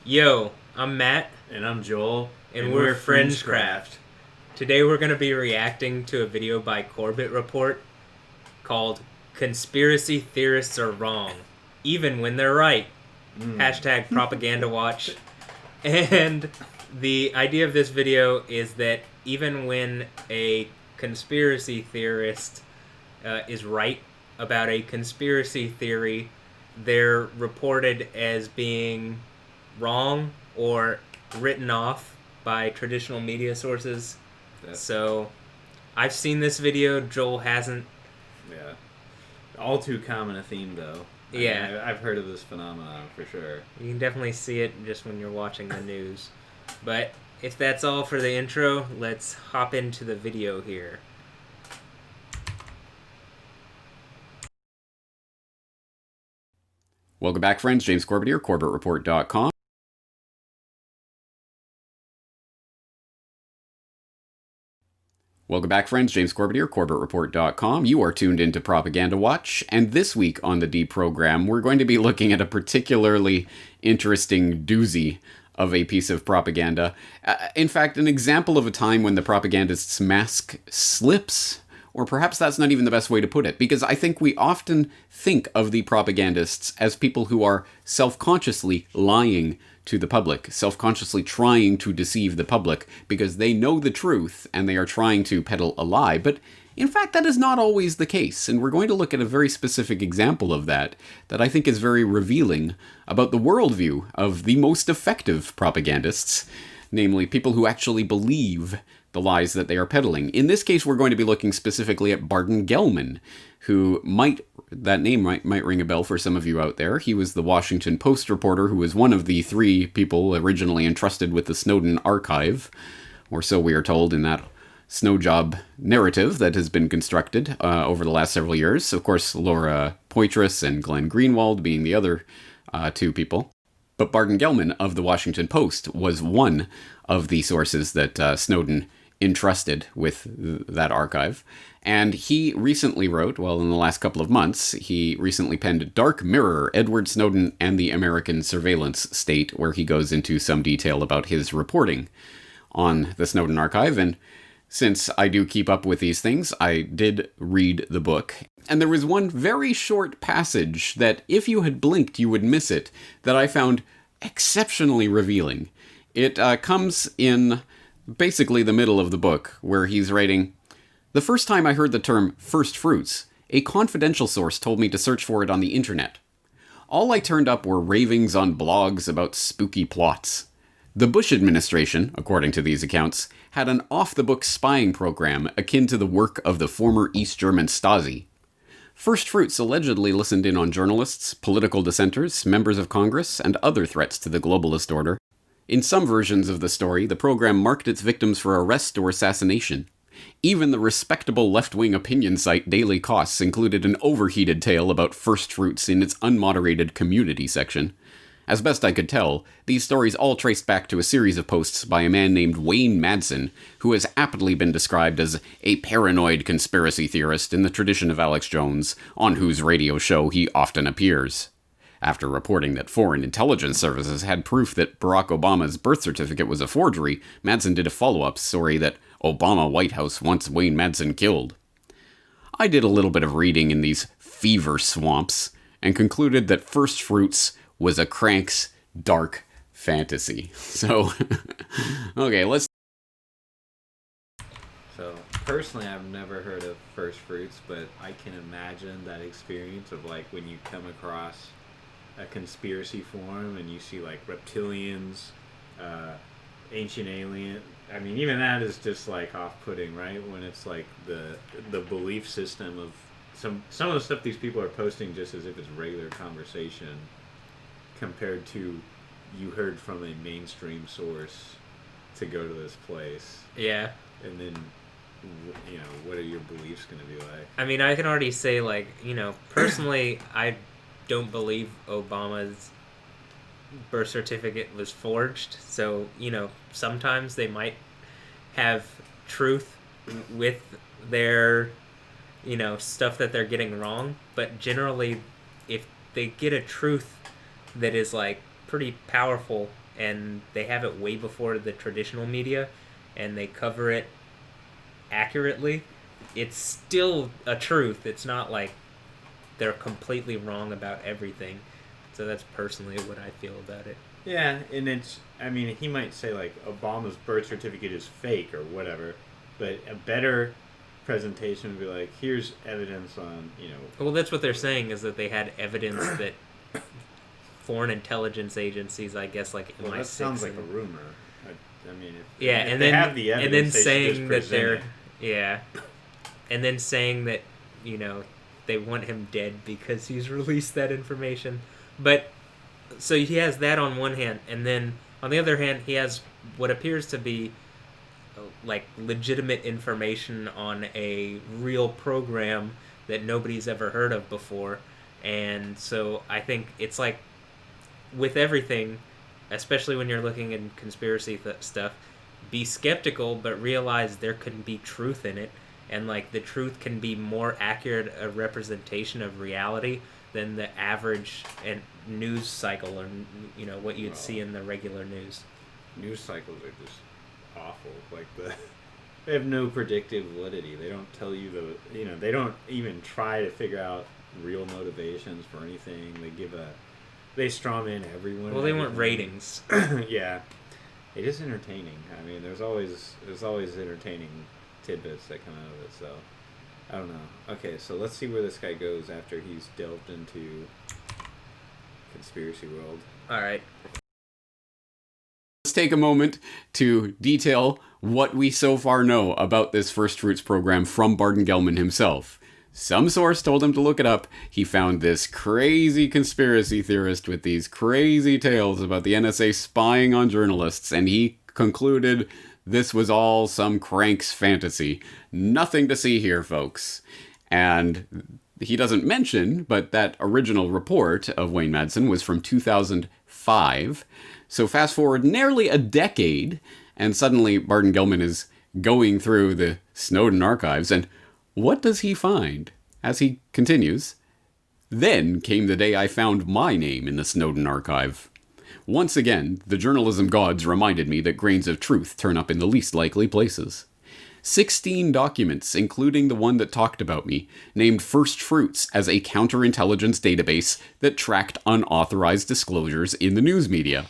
Yo, I'm Matt, And I'm Joel. and we're FringeCraft. Today we're going to be reacting to a video by Corbett Report called Conspiracy Theorists Are Wrong, Even When They're Right. Hashtag Propaganda Watch. And the idea of this video is that even when a conspiracy theorist is right about a conspiracy theory, they're reported as being wrong or written off by traditional media sources. So I've seen this video, Joel hasn't. Yeah. All too common a theme, though. Yeah. I've heard of this phenomenon for sure. You can definitely see it just when you're watching the news. But if that's all for the intro, let's hop into the video here. Welcome back, friends. James Corbett here, CorbettReport.com. Welcome back, friends. James Corbett here, CorbettReport.com. You are tuned into Propaganda Watch, and this week on the D program, we're going to be looking at a particularly interesting doozy of a piece of propaganda. In fact, an example of a time when the propagandist's mask slips. Or perhaps that's not even the best way to put it, because I think we often think of the propagandists as people who are self-consciously lying to the public, self-consciously trying to deceive the public, because they know the truth and they are trying to peddle a lie. But in fact, that is not always the case, and we're going to look at a very specific example of that I think is very revealing about the worldview of the most effective propagandists, namely people who actually believe the lies that they are peddling. In this case, we're going to be looking specifically at Barton Gellman, who that name might ring a bell for some of you out there. He was the Washington Post reporter who was one of the three people originally entrusted with the Snowden archive, or so we are told in that snow job narrative that has been constructed over the last several years. Of course, Laura Poitras and Glenn Greenwald being the other two people. But Barton Gellman of the Washington Post was one of the sources that Snowden entrusted with that archive. And he recently wrote, well, in the last couple of months, he recently penned Dark Mirror, Edward Snowden and the American Surveillance State, where he goes into some detail about his reporting on the Snowden archive. And since I do keep up with these things, I did read the book. And there was one very short passage that, if you had blinked, you would miss it, that I found exceptionally revealing. It comes in basically the middle of the book, where he's writing, "The first time I heard the term first fruits, a confidential source told me to search for it on the internet. All I turned up were ravings on blogs about spooky plots. The Bush administration, according to these accounts, had an off-the-book spying program akin to the work of the former East German Stasi. First Fruits allegedly listened in on journalists, political dissenters, members of Congress, and other threats to the globalist order. In some versions of the story, the program marked its victims for arrest or assassination. Even the respectable left-wing opinion site Daily Costs included an overheated tale about First Fruits in its unmoderated community section. As best I could tell, these stories all traced back to a series of posts by a man named Wayne Madsen, who has aptly been described as a paranoid conspiracy theorist in the tradition of Alex Jones, on whose radio show he often appears. After reporting that foreign intelligence services had proof that Barack Obama's birth certificate was a forgery, Madsen did a follow-up story that Obama White House wants Wayne Madsen killed. I did a little bit of reading in these fever swamps, and concluded that First Fruits was a crank's dark fantasy." So, okay, let's... So, personally, I've never heard of first fruits, but I can imagine that experience of, like, when you come across a conspiracy forum and you see, like, reptilians, ancient alien. I mean, even that is just, like, off-putting, right? When it's, like, the belief system of some of the stuff these people are posting just as if it's regular conversation, compared to you heard from a mainstream source to go to this place. Yeah. And then, you know, what are your beliefs going to be like? I mean, I can already say, like, personally, I don't believe Obama's birth certificate was forged. So, sometimes they might have truth with their, stuff that they're getting wrong. But generally, if they get a truth that is, like, pretty powerful, and they have it way before the traditional media, and they cover it accurately, it's still a truth. It's not like they're completely wrong about everything. So that's personally what I feel about it. Yeah, and it's, I mean, he might say, like, Obama's birth certificate is fake or whatever, but a better presentation would be like, here's evidence on, Well, that's what they're saying, is that they had evidence that foreign intelligence agencies, I guess, like well, MI6. that sounds like a rumor. I mean, Yeah, if and they then have the evidence, and then they should saying just that present they're it. yeah, and then saying that they want him dead because he's released that information. But so he has that on one hand, and then on the other hand, he has what appears to be like legitimate information on a real program that nobody's ever heard of before. And so I think it's like with everything, especially when you're looking at conspiracy stuff, be skeptical, but realize there can be truth in it, and like the truth can be more accurate a representation of reality than the average and news cycle, or what you'd see in the regular news. News cycles are just awful. Like they have no predictive validity. They don't tell you they don't even try to figure out real motivations for anything. They strawman everyone. Well, they want ratings. Yeah, it is entertaining. I mean, there's always entertaining tidbits that come out of it. So I don't know. Okay, so let's see where this guy goes after he's delved into conspiracy world. All right. Let's take a moment to detail what we so far know about this First Fruits program from Barton Gellman himself. Some source told him to look it up. He found this crazy conspiracy theorist with these crazy tales about the NSA spying on journalists, and he concluded this was all some crank's fantasy. Nothing to see here, folks. And he doesn't mention, but that original report of Wayne Madsen was from 2005. So fast forward nearly a decade, and suddenly Barton Gellman is going through the Snowden archives, and what does he find? As he continues, "Then came the day I found my name in the Snowden archive. Once again, the journalism gods reminded me that grains of truth turn up in the least likely places. 16 documents, including the one that talked about me, named First Fruits as a counterintelligence database that tracked unauthorized disclosures in the news media.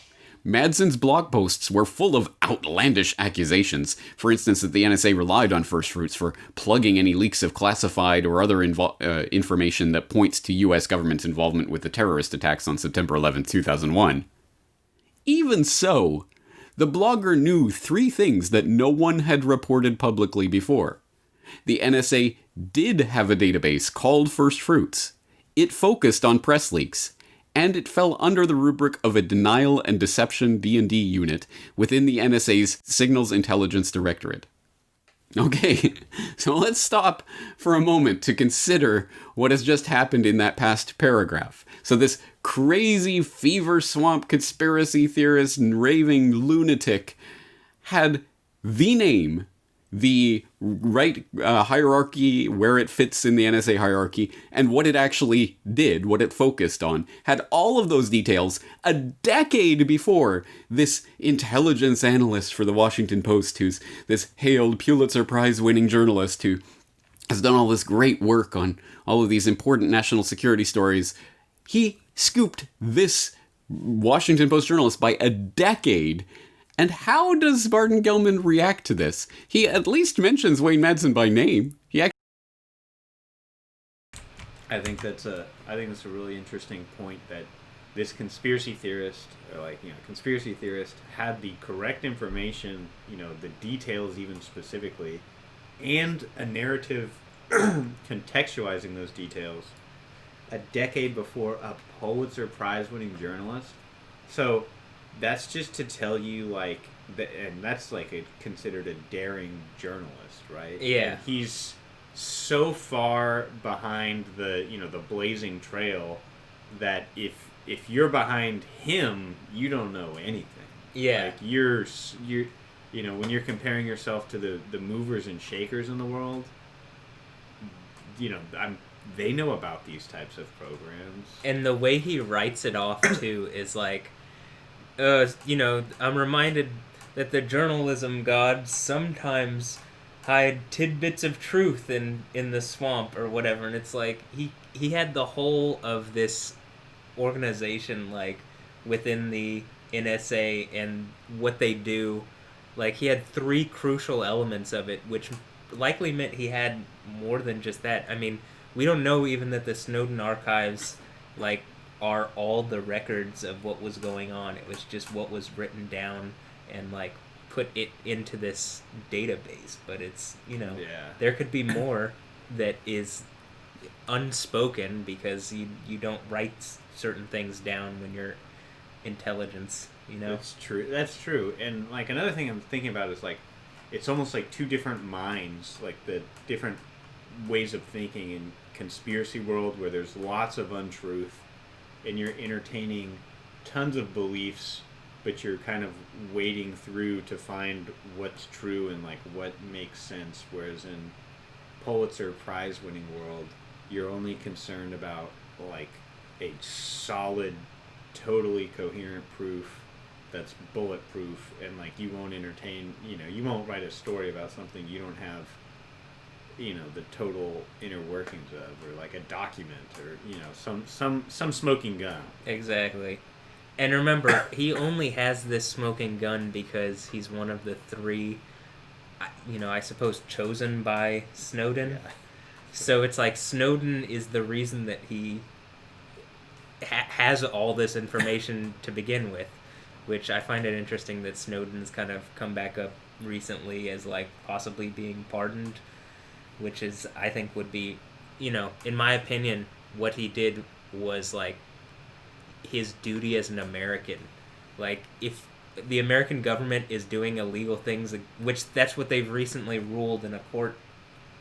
Madsen's blog posts were full of outlandish accusations. For instance, that the NSA relied on First Fruits for plugging any leaks of classified or other information that points to U.S. government's involvement with the terrorist attacks on September 11, 2001. Even so, the blogger knew 3 things that no one had reported publicly before. The NSA did have a database called First Fruits. It focused on press leaks, and it fell under the rubric of a denial and deception D&D unit within the NSA's Signals Intelligence Directorate. Okay, so let's stop for a moment to consider what has just happened in that past paragraph. So this crazy fever swamp conspiracy theorist and raving lunatic had the name, the right hierarchy, where it fits in the NSA hierarchy, and what it actually did, what it focused on, had all of those details a decade before this intelligence analyst for the Washington Post, who's this hailed Pulitzer Prize-winning journalist who has done all this great work on all of these important national security stories. He scooped this Washington Post journalist by a decade. And how does Barton Gellman react to this? He at least mentions Wayne Madsen by name. I think that's a really interesting point, that this conspiracy theorist, conspiracy theorist had the correct information, the details even specifically, and a narrative contextualizing those details a decade before a Pulitzer Prize-winning journalist. So that's just to tell you, and that's considered a daring journalist, right? Yeah. And he's so far behind the blazing trail that if you're behind him, you don't know anything. Yeah. You're when you're comparing yourself to the movers and shakers in the world, they know about these types of programs. And the way he writes it off too is like, I'm reminded that the journalism gods sometimes hide tidbits of truth in the swamp or whatever, and it's like he had the whole of this organization like within the NSA and what they do. Like he had three crucial elements of it, which likely meant he had more than just that. I mean, we don't know even that the Snowden archives like are all the records of what was going on. It was just what was written down and like put it into this database. But it's Yeah. there could be more that is unspoken because you don't write certain things down when you're intelligence. That's true. That's true. And like another thing I'm thinking about is like, it's almost like two different minds, like the different ways of thinking in conspiracy world where there's lots of untruth, and you're entertaining tons of beliefs, but you're kind of wading through to find what's true and like what makes sense. Whereas in Pulitzer Prize winning world, you're only concerned about like a solid, totally coherent proof that's bulletproof, and like you won't entertain, you won't write a story about something you don't have, the total inner workings of, or like a document, or some smoking gun. Exactly. And remember, he only has this smoking gun because he's one of the three, I suppose, chosen by Snowden. Yeah. So it's like Snowden is the reason that he has all this information to begin with, which I find it interesting that Snowden's kind of come back up recently as like possibly being pardoned, which is, I think, would be, in my opinion, what he did was like his duty as an American. Like, if the American government is doing illegal things, which that's what they've recently ruled in a court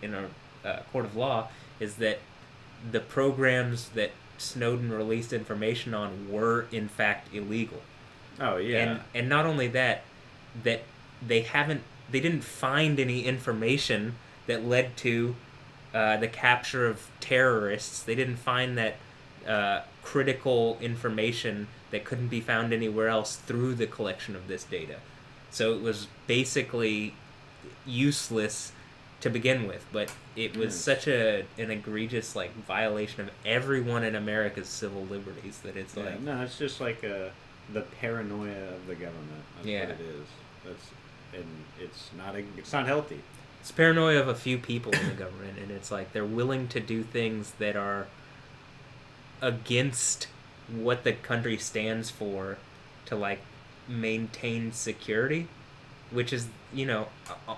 of law, is that the programs that Snowden released information on were in fact illegal. Oh yeah. And not only that, that they didn't find any information that led to the capture of terrorists. They didn't find that critical information that couldn't be found anywhere else through the collection of this data. So it was basically useless to begin with, but it was such an egregious like violation of everyone in America's civil liberties that it's like no, it's just like the paranoia of the government. That's Yeah. what it is. And it's not healthy. it's paranoia of a few people in the government, and it's like they're willing to do things that are against what the country stands for to like maintain security, which is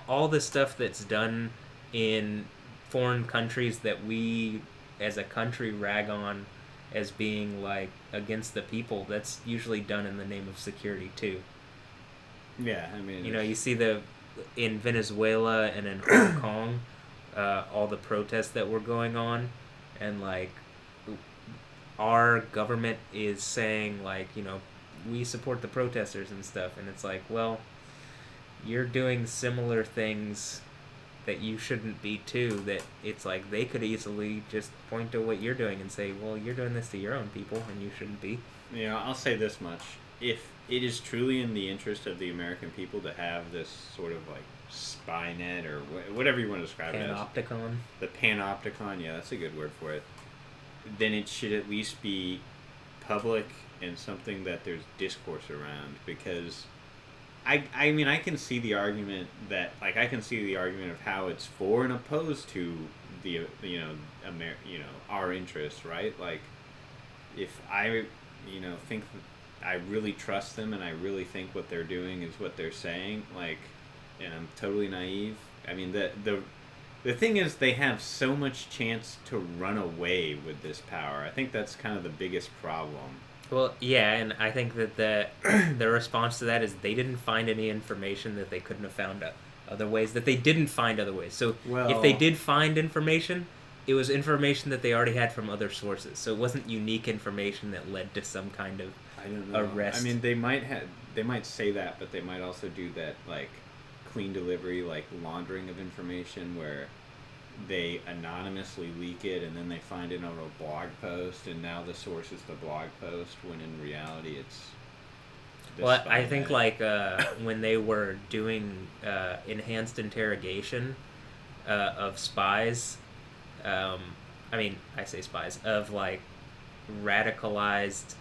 all the stuff that's done in foreign countries that we as a country rag on as being like against the people. That's usually done in the name of security too. Yeah, I mean, You see in Venezuela and in Hong Kong, all the protests that were going on, and like our government is saying like we support the protesters and stuff, and it's like, well, you're doing similar things that you shouldn't be too. That it's like they could easily just point to what you're doing and say, well, you're doing this to your own people and you shouldn't be. I'll say this much: if it is truly in the interest of the American people to have this sort of like spy net, or whatever you want to describe it as, Panopticon. the panopticon, yeah, that's a good word for it, then it should at least be public and something that there's discourse around. Because I mean, I can see the argument of how it's for and opposed to the our interests, right? Like, if I think that I really trust them and I really think what they're doing is what they're saying, like, and I'm totally naive. I mean, the thing is, they have so much chance to run away with this power. I think that's kind of the biggest problem. Well, yeah, and I think that the response to that is they didn't find any information that they couldn't have found other ways, that they didn't find other ways. So if they did find information, it was information that they already had from other sources. So it wasn't unique information that led to some kind of I don't know. arrest. I mean, they might say that, but they might also do that like clean delivery, like laundering of information, where they anonymously leak it and then they find it on a blog post, and now the source is the blog post, when in reality it's Well, I despite think that. when they were doing enhanced interrogation of spies, um, I mean, I say spies, of like radicalized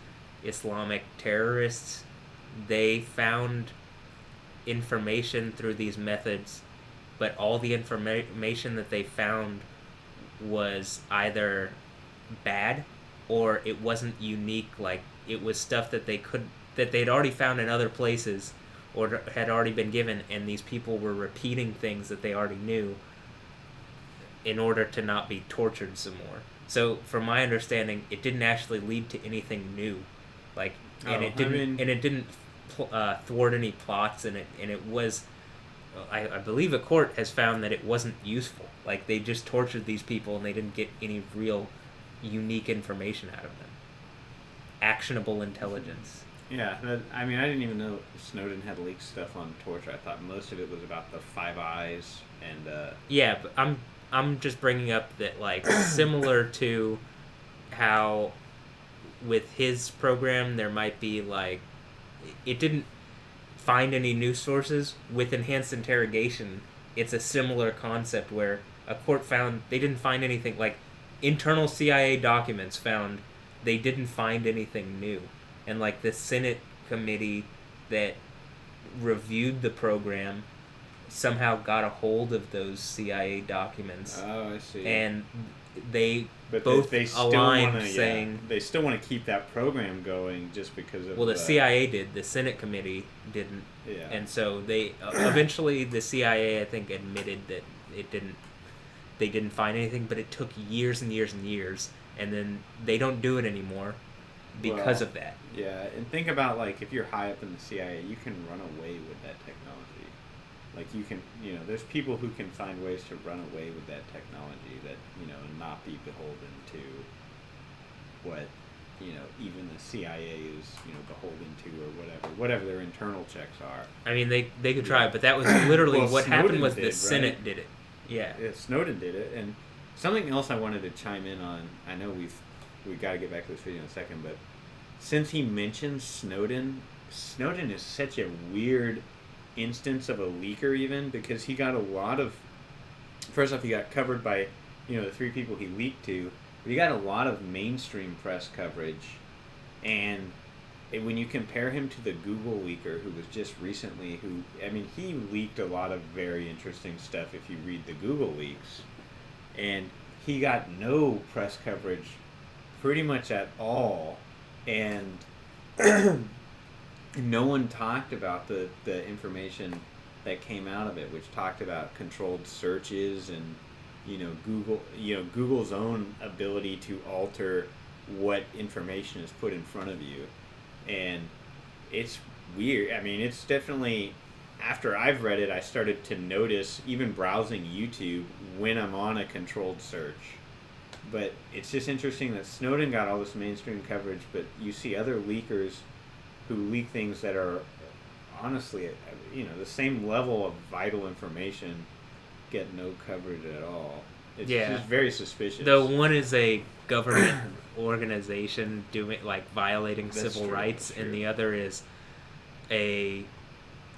Islamic terrorists, they found information through these methods, but all the information that they found was either bad or it wasn't unique. Like it was stuff that they'd already found in other places or had already been given, and these people were repeating things that they already knew in order to not be tortured some more. So, from my understanding, it didn't actually lead to anything new, like, and it didn't thwart any plots, and it was, I believe, a court has found that it wasn't useful. Like they just tortured these people, and they didn't get any real, unique information out of them. Actionable intelligence. Yeah, I mean, I didn't even know Snowden had leaked stuff on torture. I thought most of it was about the Five Eyes and. Yeah, but I'm just bringing up that like similar to how with his program there might be like it didn't find any news sources. With enhanced interrogation, it's a similar concept where a court found they didn't find anything like internal CIA documents found they didn't find anything new. And like the Senate committee that reviewed the program somehow got a hold of those CIA documents. Oh, I see. And they but both they still aligned saying... they still want to keep that program going just because of... Well, the CIA did. The Senate committee didn't. Yeah. And so they... eventually, the CIA, I think, admitted that they didn't find anything, but it took years and years and years. And then they don't do it anymore because of that. Yeah, and think about, like, if you're high up in the CIA, you can run away with that technology. Like, you can, there's people who can find ways to run away with that technology that, and not be beholden to what, even the CIA is, beholden to or whatever their internal checks are. I mean, they could try, but that was literally what Snowden happened was did, the right? Senate did it. Yeah. Snowden did it, and something else I wanted to chime in on, I know we got to get back to this video in a second, but since he mentioned Snowden is such a weird instance of a leaker even, because he got a lot of... First off, he got covered by, the three people he leaked to, but he got a lot of mainstream press coverage, and when you compare him to the Google leaker who was just recently, he leaked a lot of very interesting stuff if you read the Google leaks, and he got no press coverage pretty much at all, and no one talked about the information that came out of it, which talked about controlled searches and Google's own ability to alter what information is put in front of you. And it's weird. I mean, it's definitely, after I've read it, I started to notice, even browsing YouTube, when I'm on a controlled search. But it's just interesting that Snowden got all this mainstream coverage, but you see other leakers who leak things that are honestly, the same level of vital information get no coverage at all. It's just very suspicious. Though one is a government organization doing violating civil rights, and the other is a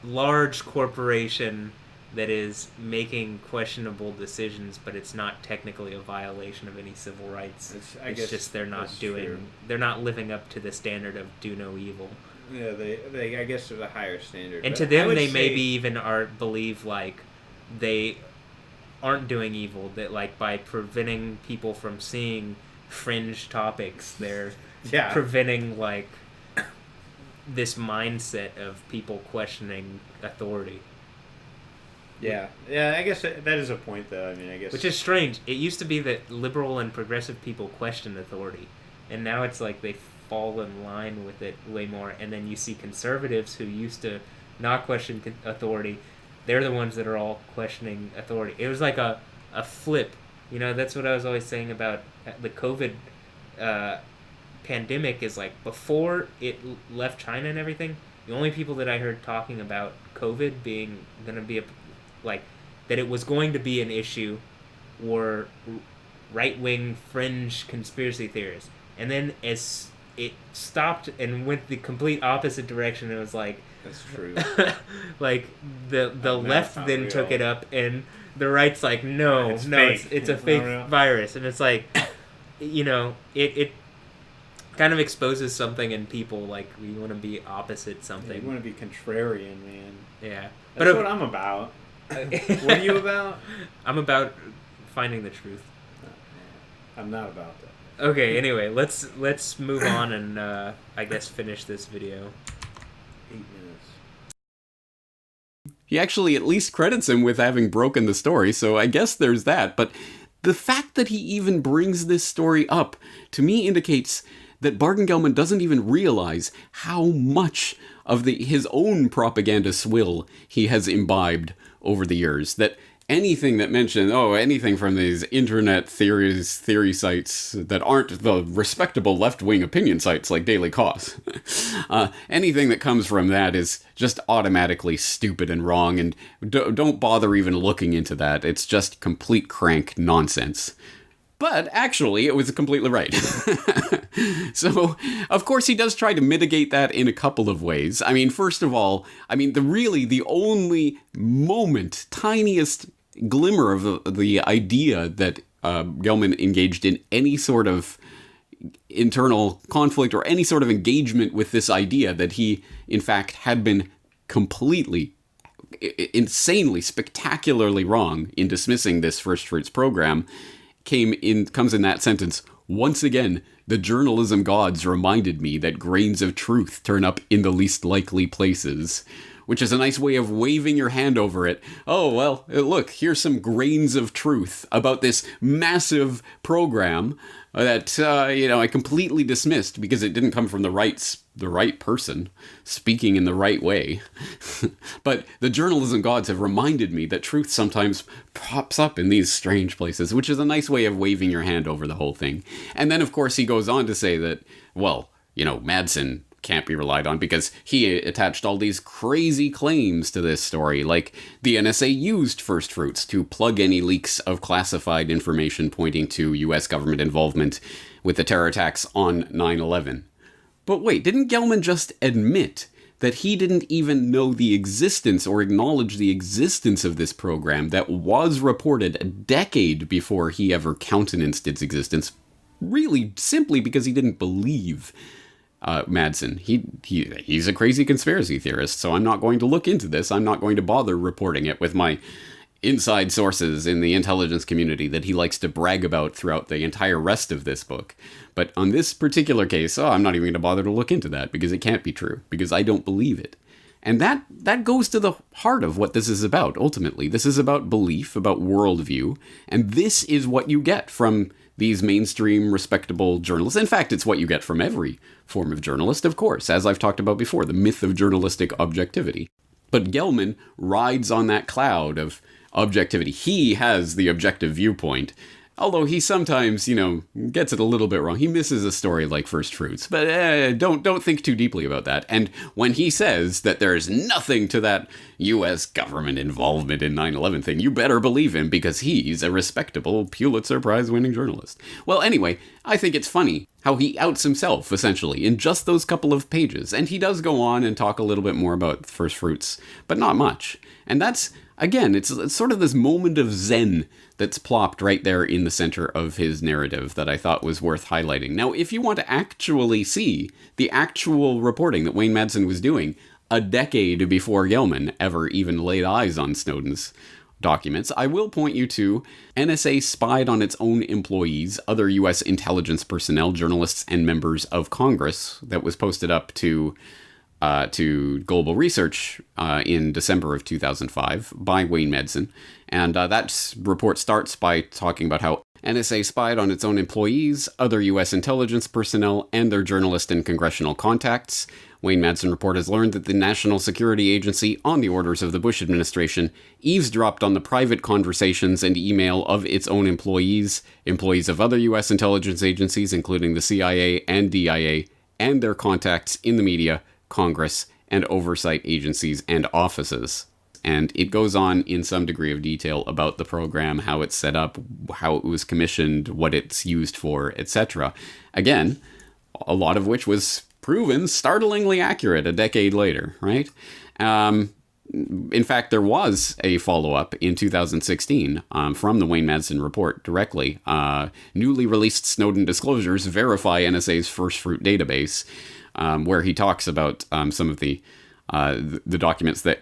large corporation that is making questionable decisions, but it's not technically a violation of any civil rights. It's just they're not living up to the standard of do no evil. Yeah, they I guess there's a higher standard. And to them, they maybe even believe they aren't doing evil. That by preventing people from seeing fringe topics, they're preventing this mindset of people questioning authority. Yeah, I guess that is a point, though. I mean, I guess... Which is strange. It used to be that liberal and progressive people questioned authority, and now it's they fall in line with it way more. And then you see conservatives who used to not question authority. They're the ones that are all questioning authority. It was like a flip. That's what I was always saying about the COVID pandemic is before it left China and everything, the only people that I heard talking about COVID being going to be that it was going to be an issue were right-wing fringe conspiracy theorists. And then as it stopped and went the complete opposite direction. It was like, That's true. like the Oh, no, left it's not then real. took it up, and the right's like, no, It's no, fake. it's a It's not fake real. virus, and it's like, it kind of exposes something in people, like we want to be opposite Yeah, something. you want to be contrarian, man. Yeah, That's what I'm about. What are you about? I'm about finding the truth. I'm not about that. Okay, anyway, let's move on and I guess finish this video. 8 minutes. He actually at least credits him with having broken the story, so I guess there's that. But the fact that he even brings this story up, to me, indicates that Barton Gellman doesn't even realize how much of his own propaganda swill he has imbibed over the years. That anything that mentions, anything from these internet theory sites that aren't the respectable left-wing opinion sites like Daily Cause, anything that comes from that is just automatically stupid and wrong, and don't bother even looking into that. It's just complete crank nonsense. But actually, it was completely right. So, of course, he does try to mitigate that in a couple of ways. I mean, first of all, the only tiniest glimmer of the idea that Gellman engaged in any sort of internal conflict or any sort of engagement with this idea that he, in fact, had been completely, insanely, spectacularly wrong in dismissing this First Fruits program comes in that sentence. Once again, the journalism gods reminded me that grains of truth turn up in the least likely places. Which is a nice way of waving your hand over it. Oh, well, look, here's some grains of truth about this massive program that, I completely dismissed because it didn't come from the right person speaking in the right way. But the journalism gods have reminded me that truth sometimes pops up in these strange places, which is a nice way of waving your hand over the whole thing. And then, of course, he goes on to say that, well, Madsen can't be relied on because he attached all these crazy claims to this story, like the NSA used First Fruits to plug any leaks of classified information pointing to US government involvement with the terror attacks on 9/11. But wait, didn't Gellman just admit that he didn't even know the existence or acknowledge the existence of this program that was reported a decade before he ever countenanced its existence, really simply because he didn't believe Madsen? He's a crazy conspiracy theorist, so I'm not going to look into this. I'm not going to bother reporting it with my inside sources in the intelligence community that he likes to brag about throughout the entire rest of this book. But on this particular case, I'm not even going to bother to look into that because it can't be true, because I don't believe it. And that goes to the heart of what this is about, ultimately. This is about belief, about worldview, and this is what you get from these mainstream, respectable journalists. In fact, it's what you get from every form of journalist, of course, as I've talked about before, the myth of journalistic objectivity. But Gellman rides on that cloud of objectivity. He has the objective viewpoint, although he sometimes, gets it a little bit wrong. He misses a story like First Fruits, but don't think too deeply about that. And when he says that there's nothing to that U.S. government involvement in 9/11 thing, you better believe him, because he's a respectable Pulitzer Prize-winning journalist. Well, anyway, I think it's funny how he outs himself, essentially, in just those couple of pages. And he does go on and talk a little bit more about First Fruits, but not much. And that's, again, it's sort of this moment of zen that's plopped right there in the center of his narrative that I thought was worth highlighting. Now, if you want to actually see the actual reporting that Wayne Madsen was doing a decade before Gellman ever even laid eyes on Snowden's documents, I will point you to NSA spied on its own employees, other U.S. intelligence personnel, journalists, and members of Congress, that was posted up to Global Research in December of 2005 by Wayne Madsen. And that report starts by talking about how NSA spied on its own employees, other U.S. intelligence personnel, and their journalist and congressional contacts. Wayne Madsen report has learned that the National Security Agency, on the orders of the Bush administration, eavesdropped on the private conversations and email of its own employees, employees of other U.S. intelligence agencies, including the CIA and DIA, and their contacts in the media, Congress, and oversight agencies and offices. And it goes on in some degree of detail about the program, how it's set up, how it was commissioned, what it's used for, etc. Again, a lot of which was proven startlingly accurate a decade later, right? In fact, there was a follow-up in 2016 from the Wayne Madsen report directly. Newly released Snowden disclosures verify NSA's first fruit database, where he talks about some of the documents that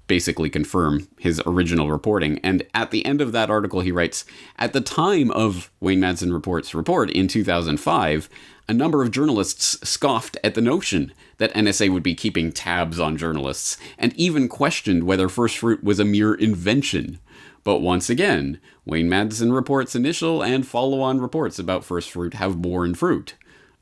basically confirm his original reporting. And at the end of that article, he writes, at the time of Wayne Madsen Report's report in 2005, a number of journalists scoffed at the notion that NSA would be keeping tabs on journalists, and even questioned whether First Fruit was a mere invention. But once again, Wayne Madsen Report's initial and follow-on reports about First Fruit have borne fruit,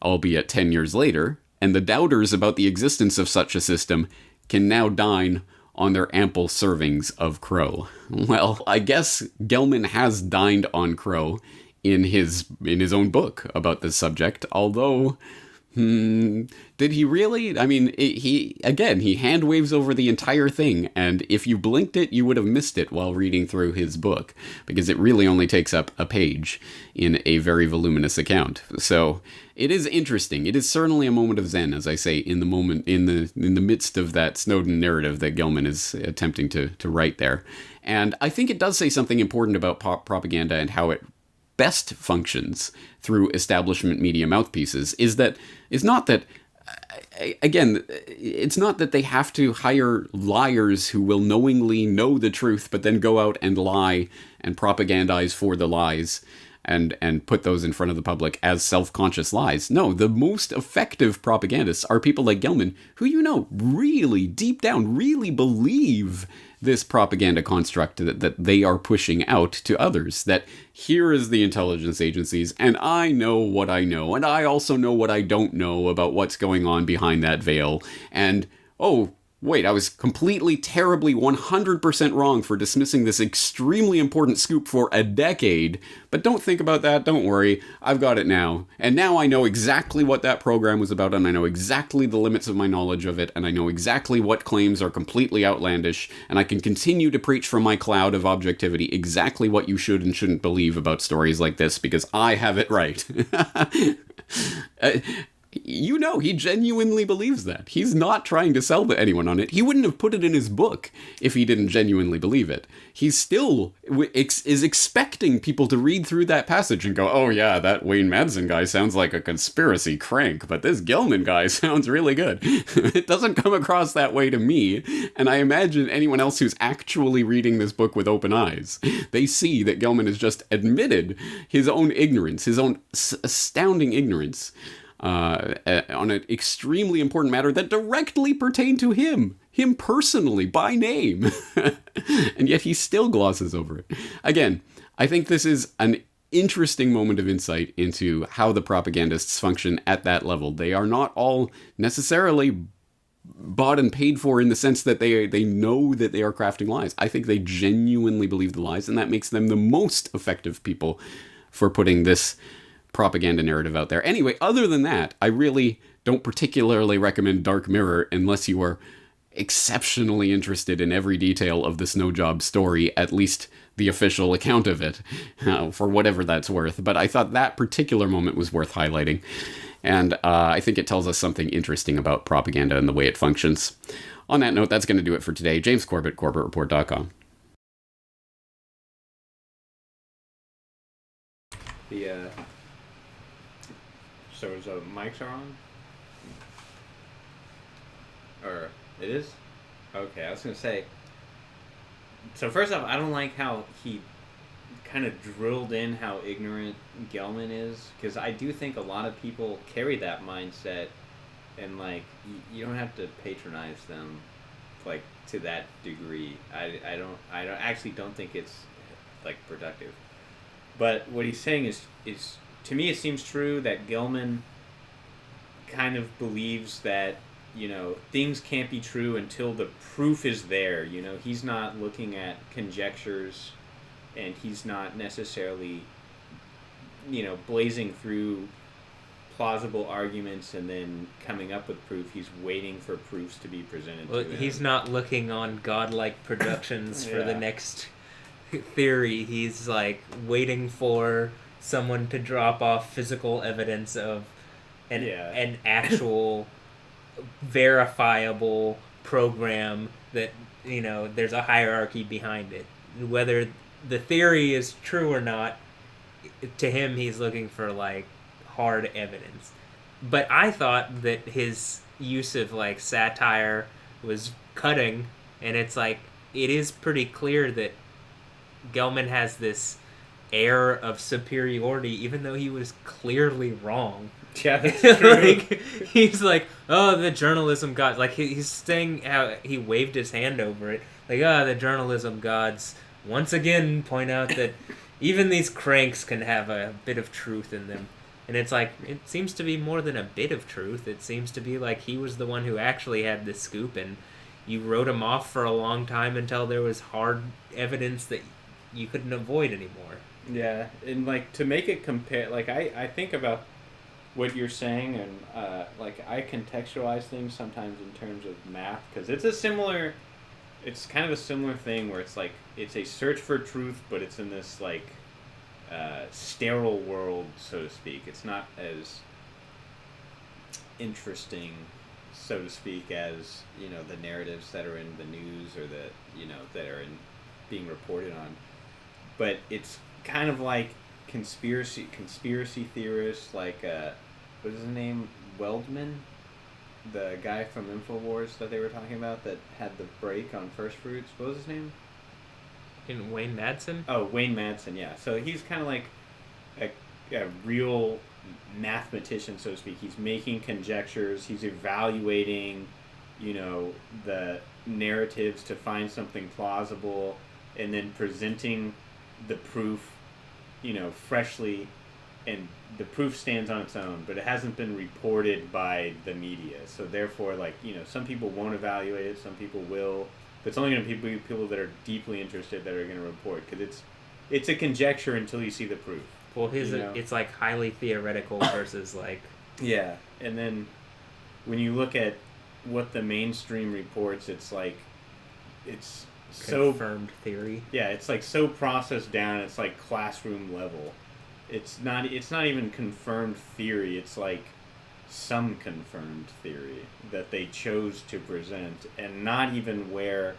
albeit 10 years later, and the doubters about the existence of such a system can now dine on their ample servings of crow. Well, I guess Gelman has dined on crow in his own book about this subject, although did he really? I mean, he hand waves over the entire thing, and if you blinked it, you would have missed it while reading through his book, because it really only takes up a page in a very voluminous account. So it is interesting. It is certainly a moment of zen, as I say, in the midst of that Snowden narrative that Gelman is attempting to write there. And I think it does say something important about propaganda and how it best functions through establishment media mouthpieces is not that they have to hire liars who will knowingly know the truth but then go out and lie and propagandize for the lies and put those in front of the public as self-conscious lies. No, the most effective propagandists are people like Gelman, who, really, deep down, really believe this propaganda construct that they are pushing out to others. That here is the intelligence agencies, and I know what I know, and I also know what I don't know about what's going on behind that veil. And, oh, wait, I was completely, terribly, 100% wrong for dismissing this extremely important scoop for a decade. But don't think about that, don't worry, I've got it now. And now I know exactly what that program was about, and I know exactly the limits of my knowledge of it, and I know exactly what claims are completely outlandish, and I can continue to preach from my cloud of objectivity exactly what you should and shouldn't believe about stories like this, because I have it right. He genuinely believes that. He's not trying to sell to anyone on it. He wouldn't have put it in his book if he didn't genuinely believe it. He still is expecting people to read through that passage and go, oh yeah, that Wayne Madsen guy sounds like a conspiracy crank, but this Gelman guy sounds really good. It doesn't come across that way to me, and I imagine anyone else who's actually reading this book with open eyes, they see that Gelman has just admitted his own ignorance, his own astounding ignorance, on an extremely important matter that directly pertained to him personally, by name. And yet he still glosses over it. Again, I think this is an interesting moment of insight into how the propagandists function at that level. They are not all necessarily bought and paid for in the sense that they know that they are crafting lies. I think they genuinely believe the lies, and that makes them the most effective people for putting this propaganda narrative out there. Anyway, other than that, I really don't particularly recommend Dark Mirror unless you are exceptionally interested in every detail of the snow job story, at least the official account of it, for whatever that's worth. But I thought that particular moment was worth highlighting. And I think it tells us something interesting about propaganda and the way it functions. On that note, that's going to do it for today. James Corbett, CorbettReport.com. So is the mics are on? Or it is? Okay, I was gonna say. So first off, I don't like how he kind of drilled in how ignorant Gelman is, because I do think a lot of people carry that mindset, and like you don't have to patronize them, like to that degree. I actually don't think it's like productive. But what he's saying is to me it seems true that Gelman kind of believes that, things can't be true until the proof is there. He's not looking at conjectures, and he's not necessarily, blazing through plausible arguments and then coming up with proof. He's waiting for proofs to be presented to him. He's not looking on godlike productions for the next theory. He's like waiting for someone to drop off physical evidence of an actual verifiable program that, there's a hierarchy behind it. Whether the theory is true or not, to him, he's looking for, like, hard evidence. But I thought that his use of, like, satire was cutting, and it's like, it is pretty clear that Gelman has this air of superiority, even though he was clearly wrong. Yeah, that's true. Like, he's like, oh, the journalism gods. Like, he's saying how he waved his hand over it. Like, the journalism gods once again point out that even these cranks can have a bit of truth in them. And it's like, it seems to be more than a bit of truth. It seems to be like he was the one who actually had the scoop, and you wrote him off for a long time until there was hard evidence that you couldn't avoid anymore. Yeah, and, like, to make it compare, like, I think about what you're saying, and, like, I contextualize things sometimes in terms of math, because it's kind of a similar thing where it's, like, it's a search for truth, but it's in this, like, sterile world, so to speak. It's not as interesting, so to speak, as, the narratives that are in the news or that, that are being reported on. But it's kind of like conspiracy theorists, like, what is his name? Weldman? The guy from InfoWars that they were talking about that had the break on First Fruits. What was his name? In Wayne Madsen? Oh, Wayne Madsen, yeah. So he's kind of like a real mathematician, so to speak. He's making conjectures. He's evaluating, the narratives to find something plausible, and then presenting the proof, freshly, and the proof stands on its own, but it hasn't been reported by the media. So therefore, like, some people won't evaluate it, some people will, but it's only going to be people that are deeply interested that are going to report, because it's a conjecture until you see the proof. Well, it's like highly theoretical versus like... Yeah, and then when you look at what the mainstream reports, it's like, it's confirmed theory. Yeah, it's like so processed down, it's like classroom level. It's not even confirmed theory, it's like some confirmed theory that they chose to present, and not even where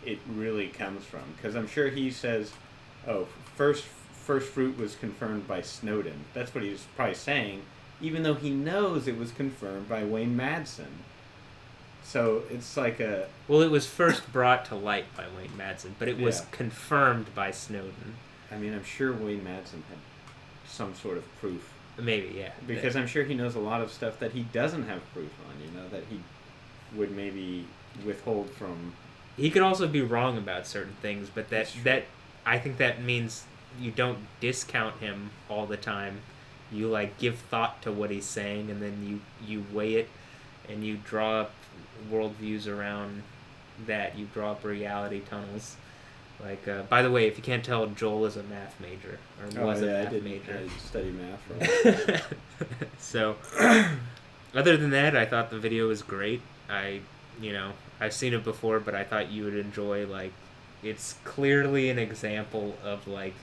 it really comes from. Because I'm sure he says, first fruit was confirmed by Snowden. That's what he's probably saying, even though he knows it was confirmed by Wayne Madsen. So it's like a... Well, it was first brought to light by Wayne Madsen, but it was confirmed by Snowden. I mean, I'm sure Wayne Madsen had some sort of proof. Maybe, yeah. Because I'm sure he knows a lot of stuff that he doesn't have proof on, that he would maybe withhold from... He could also be wrong about certain things, but that I think that means you don't discount him all the time. You, like, give thought to what he's saying, and then you weigh it, and you draw up worldviews around that. You draw up reality tunnels. Like, by the way, if you can't tell, Joel is a math major, or was a math major. I studied math. So, other than that, I thought the video was great. I've seen it before, but I thought you would enjoy, like, it's clearly an example of, like,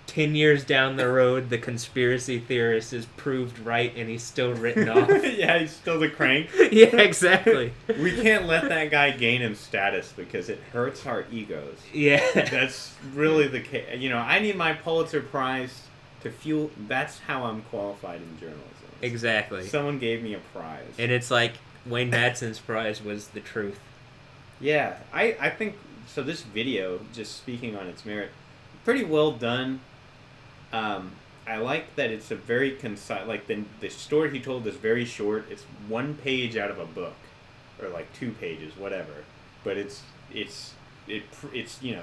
10 years down the road, the conspiracy theorist is proved right, and he's still written off. Yeah, he's still the crank. Yeah, exactly. We can't let that guy gain in status because it hurts our egos. Yeah. That's really the case. I need my Pulitzer Prize to fuel... That's how I'm qualified in journalism. Exactly. Someone gave me a prize. And it's like Wayne Madsen's prize was the truth. Yeah, I think... So this video, just speaking on its merit, pretty well done. I like that it's a very concise, like the story he told is very short. It's one page out of a book, or like 2 pages, whatever. But it's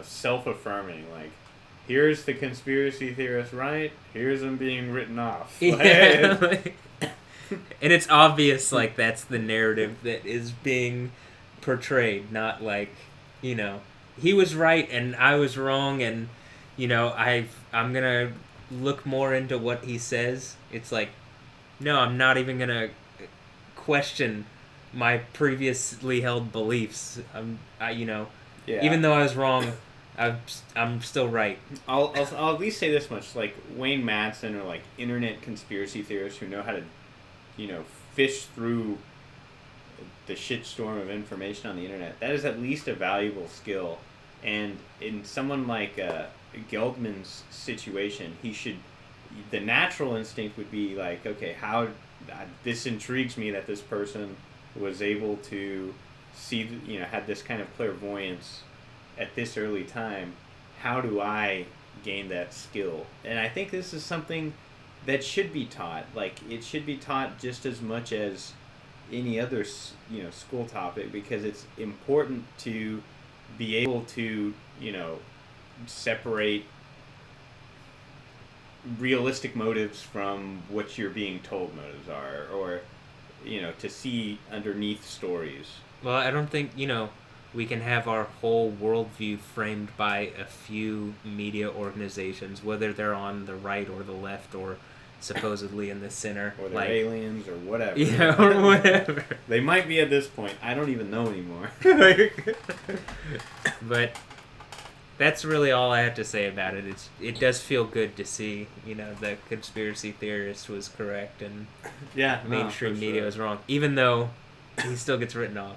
self-affirming. Like, here's the conspiracy theorist, right? Here's him being written off. Yeah, and it's obvious, like, that's the narrative that is being portrayed, not like, he was right and I was wrong, and I'm gonna look more into what he says. It's like, no, I'm not even gonna question my previously held beliefs. Even though I was wrong, I'm still right. I'll at least say this much: like Wayne Madsen or like internet conspiracy theorists who know how to fish through the shitstorm of information on the internet. That is at least a valuable skill. And in someone like Geldman's situation, the natural instinct would be like, okay, this intrigues me that this person was able to see, had this kind of clairvoyance at this early time. How do I gain that skill? And I think this is something that should be taught. Like, it should be taught just as much as any other, school topic, because it's important to be able to, separate realistic motives from what you're being told motives are, or, to see underneath stories. Well, I don't think, we can have our whole worldview framed by a few media organizations, whether they're on the right or the left or supposedly in the center. Or they're aliens or whatever. Yeah, or whatever. They might be at this point. I don't even know anymore. But that's really all I have to say about it. It does feel good to see, the conspiracy theorist was correct and mainstream media was wrong. Even though he still gets written off.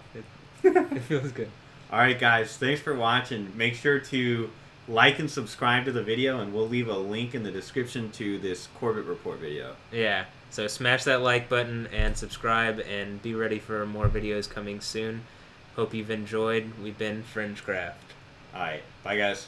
It feels good. All right, guys. Thanks for watching. Make sure to like and subscribe to the video, and we'll leave a link in the description to this Corbett Report video. Yeah. So smash that like button and subscribe, and be ready for more videos coming soon. Hope you've enjoyed. We've been FringeCraft. All right. Bye, guys.